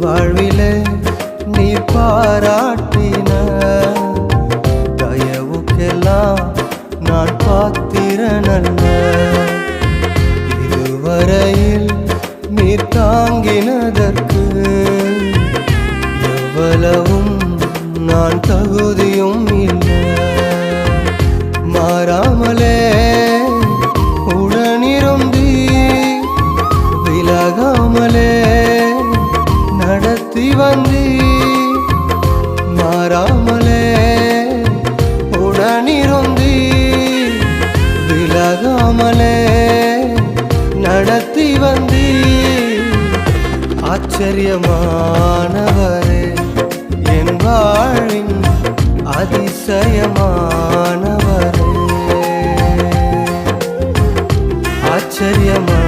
வாழ்விலே நீ பாராட்டின தயவுக்கெல்லாம் நான் பாத்திரனல்ல. இதுவரையில் நீர் தாங்கினதற்கு எவ்வளவும் நான் தகுதியும் இல்லை. மாறாமலே உடனிருந்தி விலகாமலே நடத்தி வந்தி. மாறாமலே உடனிருந்தி விலகாமலே நடத்தி வந்தி. ஆச்சரியமானவரே என் வாழின் அதிசயமானவரே. ஆச்சரியமான